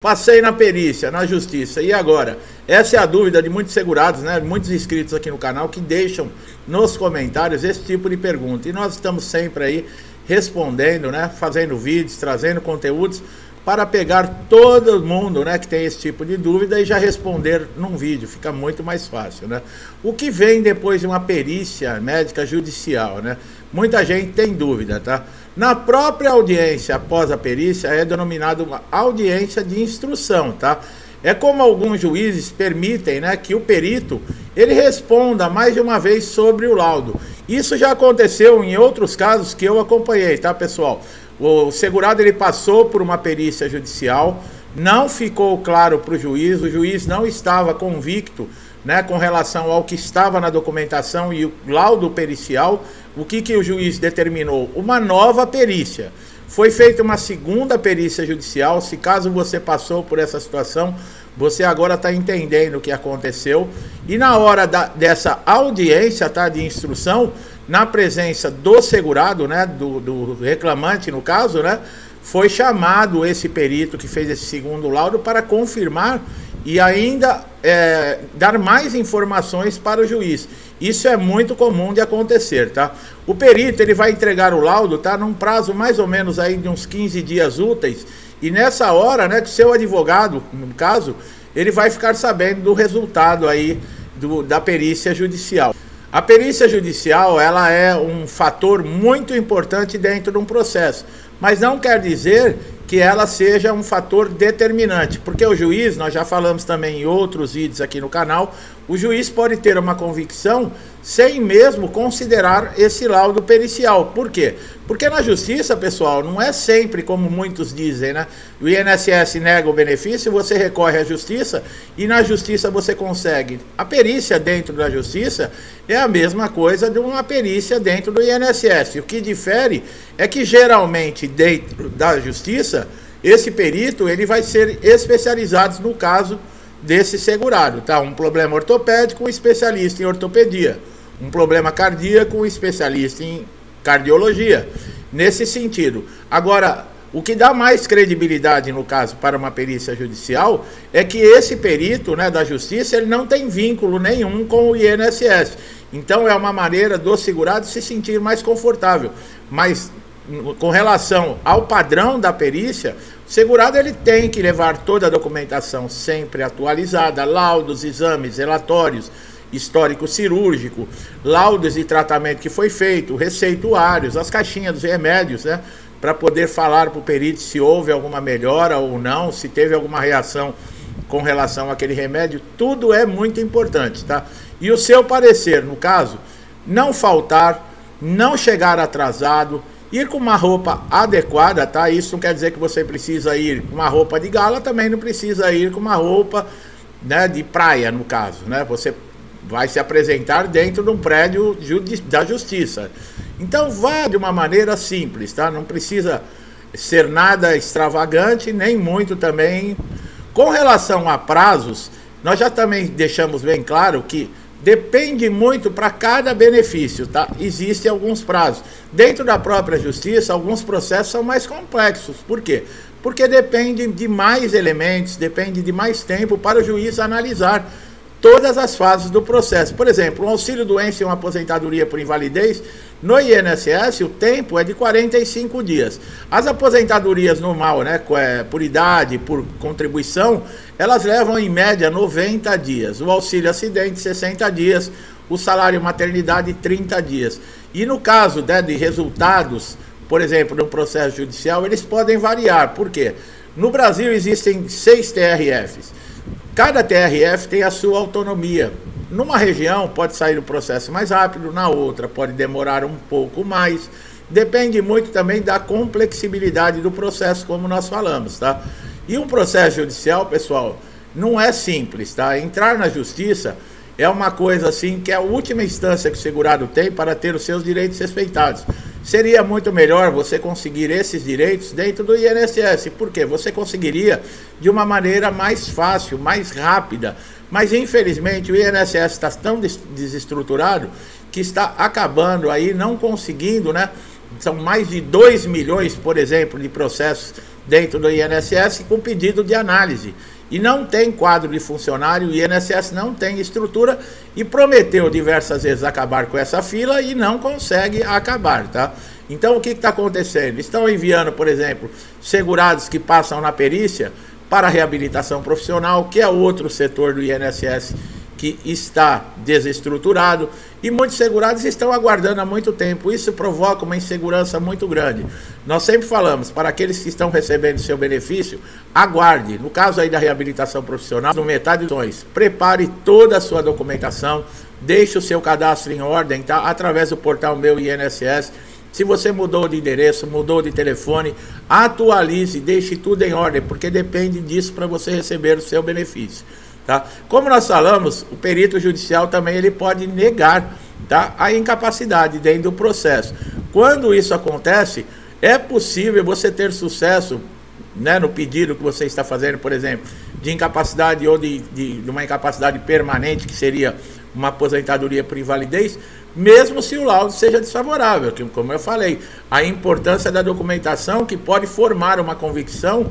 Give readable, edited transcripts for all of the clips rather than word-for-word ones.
Passei na perícia, na justiça, e agora? Essa é a dúvida de muitos segurados, né? Muitos inscritos aqui no canal que deixam nos comentários esse tipo de pergunta. E nós estamos sempre aí respondendo, né? Fazendo vídeos, trazendo conteúdos para pegar todo mundo, né, que tem esse tipo de dúvida e já responder num vídeo. Fica muito mais fácil, né? O que vem depois de uma perícia médica judicial, né? Muita gente tem dúvida, tá? Na própria audiência após a perícia é denominado uma audiência de instrução, tá? É como alguns juízes permitem, né, que o perito ele responda mais de uma vez sobre o laudo. Isso já aconteceu em outros casos que eu acompanhei, tá, pessoal? O segurado ele passou por uma perícia judicial, não ficou claro para o juiz não estava convicto, né, com relação ao que estava na documentação e o laudo pericial. O que o juiz determinou? Uma nova perícia. Foi feita uma segunda perícia judicial. Se caso você passou por essa situação, você agora está entendendo o que aconteceu. E na hora dessa audiência, tá, de instrução, na presença do segurado, né, do reclamante no caso, né, foi chamado esse perito que fez esse segundo laudo para confirmar e ainda dar mais informações para o juiz. Isso é muito comum de acontecer, tá? O perito ele vai entregar o laudo, tá, num prazo mais ou menos aí de uns 15 dias úteis, e nessa hora, né, que o seu advogado, no caso, ele vai ficar sabendo do resultado aí da perícia judicial. A perícia judicial, ela é um fator muito importante dentro de um processo, mas não quer dizer que ela seja um fator determinante, porque o juiz, nós já falamos também em outros vídeos aqui no canal, o juiz pode ter uma convicção sem mesmo considerar esse laudo pericial. Por quê? Porque na justiça, pessoal, não é sempre como muitos dizem, né? O INSS nega o benefício, você recorre à justiça e na justiça você consegue. A perícia dentro da justiça é a mesma coisa de uma perícia dentro do INSS. O que difere é que geralmente dentro da justiça, esse perito ele vai ser especializado no caso desse segurado, tá? Um problema ortopédico, um especialista em ortopedia. Um problema cardíaco, um especialista em cardiologia. Nesse sentido. Agora, o que dá mais credibilidade, no caso, para uma perícia judicial, é que esse perito, né, da justiça, ele não tem vínculo nenhum com o INSS. Então, é uma maneira do segurado se sentir mais confortável. Mas, com relação ao padrão da perícia, o segurado ele tem que levar toda a documentação sempre atualizada, laudos, exames, relatórios, histórico cirúrgico, laudos de tratamento que foi feito, receituários, as caixinhas dos remédios, né, para poder falar para o perito se houve alguma melhora ou não, se teve alguma reação com relação àquele remédio. Tudo é muito importante, tá? E o seu parecer, no caso, não faltar, não chegar atrasado, ir com uma roupa adequada, tá? Isso não quer dizer que você precisa ir com uma roupa de gala, também não precisa ir com uma roupa, né, de praia, no caso, né? Você vai se apresentar dentro de um prédio da justiça. Então vá de uma maneira simples, tá? Não precisa ser nada extravagante, nem muito também. Com relação a prazos, nós já também deixamos bem claro que depende muito para cada benefício, tá? Existem alguns prazos. Dentro da própria justiça, alguns processos são mais complexos. Por quê? Porque depende de mais elementos, depende de mais tempo para o juiz analisar todas as fases do processo. Por exemplo, um auxílio-doença e uma aposentadoria por invalidez, no INSS o tempo é de 45 dias. As aposentadorias normal, né, por idade, por contribuição, elas levam em média 90 dias. O auxílio-acidente, 60 dias. O salário maternidade, 30 dias. E no caso, né, de resultados, por exemplo, no processo judicial, eles podem variar. Por quê? No Brasil existem 6 TRFs. Cada TRF tem a sua autonomia. Numa região pode sair o processo mais rápido, na outra pode demorar um pouco mais. Depende muito também da complexibilidade do processo, como nós falamos, tá? E um processo judicial, pessoal, não é simples, tá? Entrar na justiça é uma coisa assim que é a última instância que o segurado tem para ter os seus direitos respeitados. Seria muito melhor você conseguir esses direitos dentro do INSS, porque você conseguiria de uma maneira mais fácil, mais rápida. Mas infelizmente o INSS está tão desestruturado que está acabando aí, não conseguindo, né? São mais de 2 milhões, por exemplo, de processos dentro do INSS com pedido de análise. E não tem quadro de funcionário, o INSS não tem estrutura e prometeu diversas vezes acabar com essa fila e não consegue acabar, tá? Então o que está acontecendo? Estão enviando, por exemplo, segurados que passam na perícia para a reabilitação profissional, que é outro setor do INSS que está desestruturado, e muitos segurados estão aguardando há muito tempo. Isso provoca uma insegurança muito grande. Nós sempre falamos, para aqueles que estão recebendo seu benefício, aguarde. No caso aí da reabilitação profissional, no metade dos ações, prepare toda a sua documentação, deixe o seu cadastro em ordem, tá? Através do portal Meu INSS. Se você mudou de endereço, mudou de telefone, atualize, deixe tudo em ordem, porque depende disso para você receber o seu benefício. Tá? Como nós falamos, o perito judicial também ele pode negar, tá, a incapacidade dentro do processo. Quando isso acontece, é possível você ter sucesso, né, no pedido que você está fazendo, por exemplo, de incapacidade ou de uma incapacidade permanente, que seria uma aposentadoria por invalidez, mesmo se o laudo seja desfavorável, que, como eu falei, a importância da documentação que pode formar uma convicção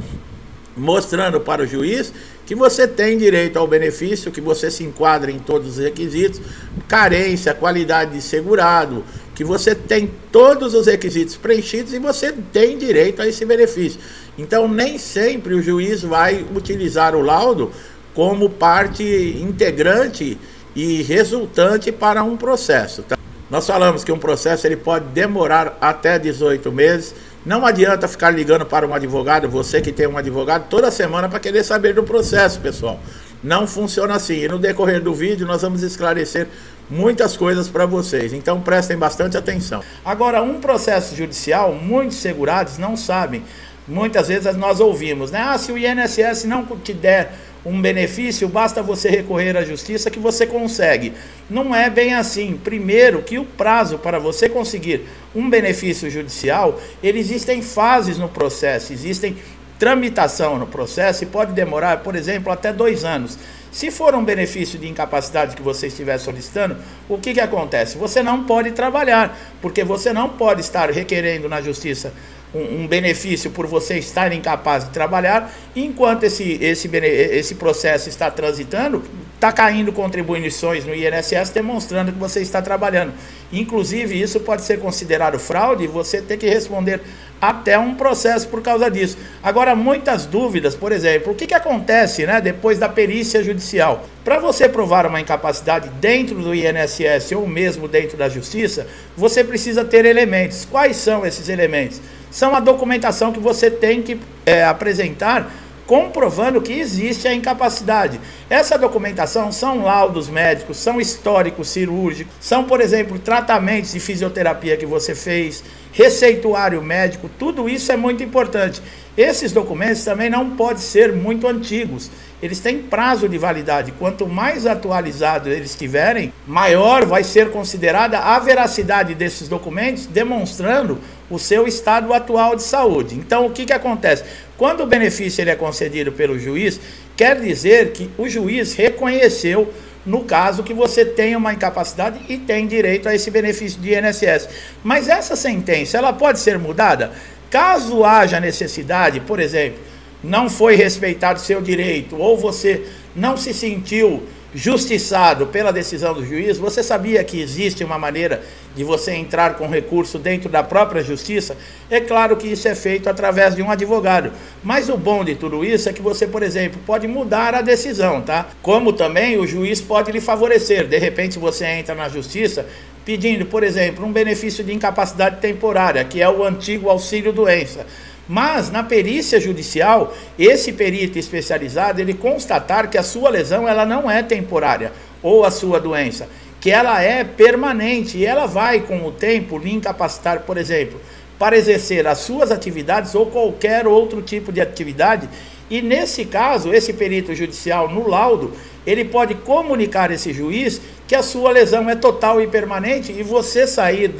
mostrando para o juiz que você tem direito ao benefício, que você se enquadra em todos os requisitos, carência, qualidade de segurado, que você tem todos os requisitos preenchidos e você tem direito a esse benefício. Então, nem sempre o juiz vai utilizar o laudo como parte integrante e resultante para um processo, tá? Nós falamos que um processo ele pode demorar até 18 meses. Não adianta ficar ligando para um advogado, você que tem um advogado, toda semana para querer saber do processo, pessoal. Não funciona assim. E no decorrer do vídeo nós vamos esclarecer muitas coisas para vocês. Então prestem bastante atenção. Agora, um processo judicial, muitos segurados não sabem. Muitas vezes nós ouvimos, né? Ah, se o INSS não te der um benefício, basta você recorrer à justiça que você consegue. Não é bem assim. Primeiro, que o prazo para você conseguir um benefício judicial, existem fases no processo, existem tramitação no processo e pode demorar, por exemplo, até 2 anos. Se for um benefício de incapacidade que você estiver solicitando, o que acontece? Você não pode trabalhar, porque você não pode estar requerendo na justiça um benefício por você estar incapaz de trabalhar, enquanto esse processo está transitando, está caindo contribuições no INSS demonstrando que você está trabalhando. Inclusive, isso pode ser considerado fraude e você ter que responder até um processo por causa disso. Agora, muitas dúvidas, por exemplo, o que acontece, né, depois da perícia judicial? Para você provar uma incapacidade dentro do INSS ou mesmo dentro da justiça, você precisa ter elementos. Quais são esses elementos? São a documentação que você tem que apresentar comprovando que existe a incapacidade. Essa documentação são laudos médicos, são históricos cirúrgicos, são, por exemplo, tratamentos de fisioterapia que você fez, receituário médico, tudo isso é muito importante. Esses documentos também não podem ser muito antigos, eles têm prazo de validade. Quanto mais atualizados eles estiverem, maior vai ser considerada a veracidade desses documentos, demonstrando o seu estado atual de saúde. Então, o que acontece? Quando o benefício ele é concedido pelo juiz, quer dizer que o juiz reconheceu, no caso, que você tem uma incapacidade e tem direito a esse benefício de INSS. Mas essa sentença, ela pode ser mudada? Caso haja necessidade, por exemplo, não foi respeitado seu direito, ou você não se sentiu justiçado pela decisão do juiz, você sabia que existe uma maneira de você entrar com recurso dentro da própria justiça? É claro que isso é feito através de um advogado, mas o bom de tudo isso é que você, por exemplo, pode mudar a decisão, tá? Como também o juiz pode lhe favorecer. De repente você entra na justiça pedindo, por exemplo, um benefício de incapacidade temporária, que é o antigo auxílio-doença. Mas na perícia judicial, esse perito especializado, ele constatar que a sua lesão ela não é temporária, ou a sua doença, que ela é permanente e ela vai com o tempo lhe incapacitar, por exemplo, para exercer as suas atividades ou qualquer outro tipo de atividade. E nesse caso, esse perito judicial no laudo, ele pode comunicar a esse juiz que a sua lesão é total e permanente e você sair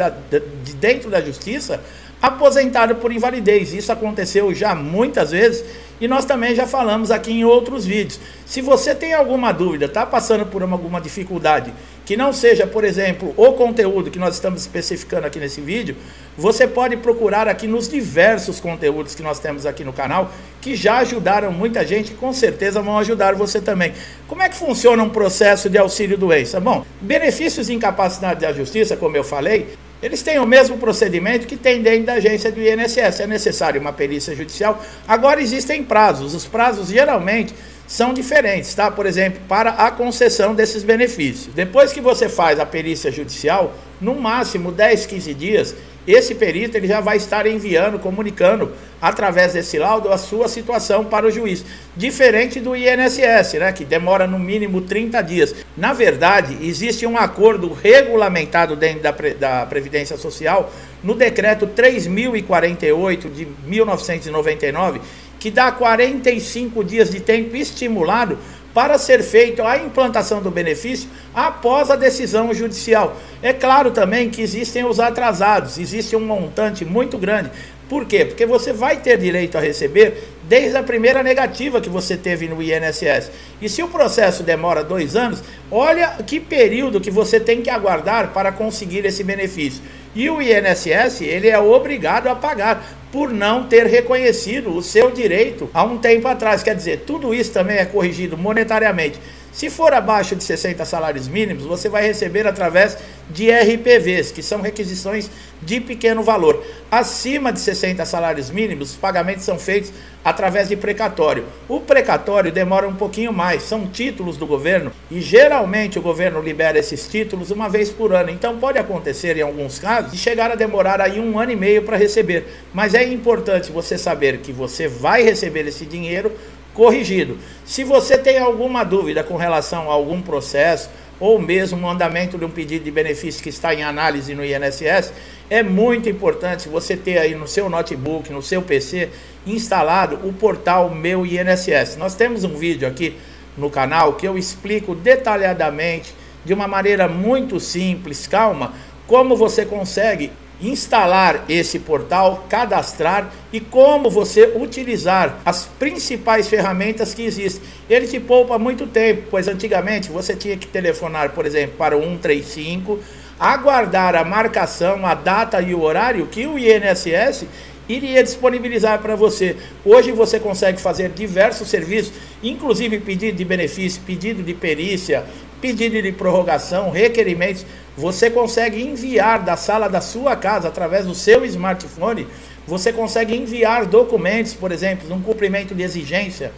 de dentro da justiça aposentado por invalidez. Isso aconteceu já muitas vezes e nós também já falamos aqui em outros vídeos. Se você tem alguma dúvida, está passando por alguma dificuldade, que não seja, por exemplo, o conteúdo que nós estamos especificando aqui nesse vídeo, você pode procurar aqui nos diversos conteúdos que nós temos aqui no canal, que já ajudaram muita gente e com certeza vão ajudar você também. Como é que funciona um processo de auxílio-doença? Bom, benefícios de incapacidade da justiça, como eu falei, eles têm o mesmo procedimento que tem dentro da agência do INSS. É necessário uma perícia judicial. Agora existem prazos. Os prazos geralmente são diferentes, tá? Por exemplo, para a concessão desses benefícios. Depois que você faz a perícia judicial, no máximo 10, 15 dias, esse perito ele já vai estar enviando, comunicando através desse laudo a sua situação para o juiz. Diferente do INSS, né, que demora no mínimo 30 dias. Na verdade, existe um acordo regulamentado dentro da Previdência Social, no decreto 3048 de 1999, que dá 45 dias de tempo estimulado para ser feita a implantação do benefício após a decisão judicial. É claro também que existem os atrasados, existe um montante muito grande. Por quê? Porque você vai ter direito a receber desde a primeira negativa que você teve no INSS. E se o processo demora 2 anos, olha que período que você tem que aguardar para conseguir esse benefício. E o INSS, ele é obrigado a pagar por não ter reconhecido o seu direito há um tempo atrás. Quer dizer, tudo isso também é corrigido monetariamente. Se for abaixo de 60 salários mínimos, você vai receber através de RPVs, que são requisições de pequeno valor. Acima de 60 salários mínimos, os pagamentos são feitos através de precatório. O precatório demora um pouquinho mais, são títulos do governo e geralmente o governo libera esses títulos uma vez por ano. Então pode acontecer em alguns casos de chegar a demorar aí 1 ano e meio para receber. Mas é importante você saber que você vai receber esse dinheiro corrigido. Se você tem alguma dúvida com relação a algum processo ou mesmo o andamento de um pedido de benefício que está em análise no INSS, é muito importante você ter aí no seu notebook, no seu PC, instalado o portal Meu INSS. Nós temos um vídeo aqui no canal que eu explico detalhadamente, de uma maneira muito simples, calma, como você consegue instalar esse portal, cadastrar e como você utilizar as principais ferramentas que existem. Ele te poupa muito tempo, pois antigamente você tinha que telefonar, por exemplo, para o 135, aguardar a marcação, a data e o horário que o INSS iria disponibilizar para você. Hoje você consegue fazer diversos serviços, inclusive pedido de benefício, pedido de perícia, pedido de prorrogação, requerimentos. Você consegue enviar da sala da sua casa, através do seu smartphone, você consegue enviar documentos, por exemplo, um cumprimento de exigência.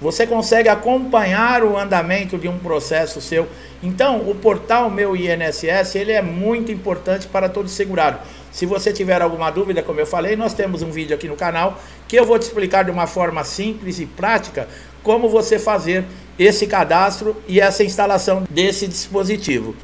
Você consegue acompanhar o andamento de um processo seu. Então, o portal Meu INSS, ele é muito importante para todo segurado. Se você tiver alguma dúvida, como eu falei, nós temos um vídeo aqui no canal que eu vou te explicar de uma forma simples e prática como você fazer esse cadastro e essa instalação desse dispositivo.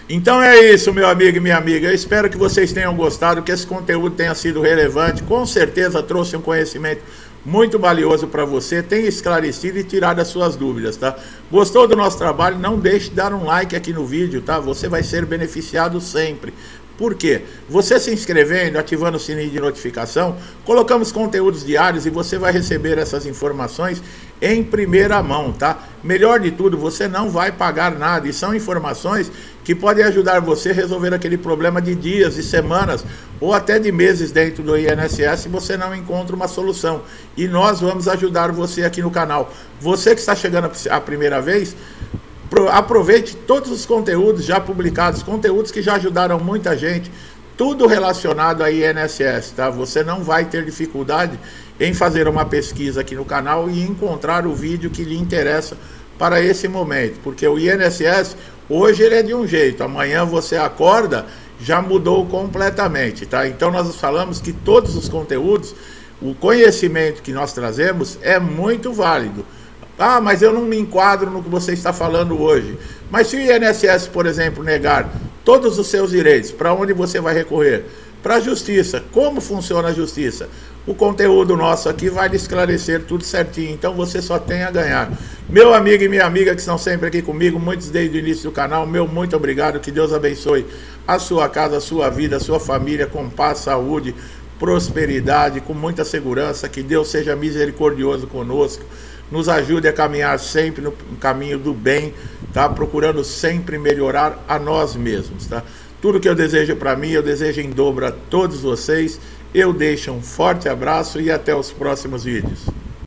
Então é isso, meu amigo e minha amiga. Eu espero que vocês tenham gostado, que esse conteúdo tenha sido relevante. Com certeza trouxe um conhecimento muito valioso para você, tem esclarecido e tirado as suas dúvidas, tá? Gostou do nosso trabalho? Não deixe de dar um like aqui no vídeo, tá? Você vai ser beneficiado sempre. Por quê? Você se inscrevendo, ativando o sininho de notificação, colocamos conteúdos diários e você vai receber essas informações em primeira mão, tá? Melhor de tudo, você não vai pagar nada e são informações que podem ajudar você a resolver aquele problema de dias, de semanas ou até de meses dentro do INSS se você não encontra uma solução. E nós vamos ajudar você aqui no canal. Você que está chegando a primeira vez, aproveite todos os conteúdos já publicados, conteúdos que já ajudaram muita gente, tudo relacionado a INSS, tá? Você não vai ter dificuldade em fazer uma pesquisa aqui no canal e encontrar o vídeo que lhe interessa para esse momento, porque o INSS hoje ele é de um jeito, amanhã você acorda, já mudou completamente, tá? Então nós falamos que todos os conteúdos, o conhecimento que nós trazemos é muito válido. Ah, mas eu não me enquadro no que você está falando hoje. Mas se o INSS, por exemplo, negar todos os seus direitos, para onde você vai recorrer? Para a justiça. Como funciona a justiça? O conteúdo nosso aqui vai lhe esclarecer tudo certinho. Então você só tem a ganhar. Meu amigo e minha amiga que estão sempre aqui comigo, muitos desde o início do canal, meu muito obrigado. Que Deus abençoe a sua casa, a sua vida, a sua família, com paz, saúde, prosperidade, com muita segurança, que Deus seja misericordioso conosco, nos ajude a caminhar sempre no caminho do bem, tá? Procurando sempre melhorar a nós mesmos, tá? Tudo que eu desejo para mim, eu desejo em dobro a todos vocês. Eu deixo um forte abraço e até os próximos vídeos.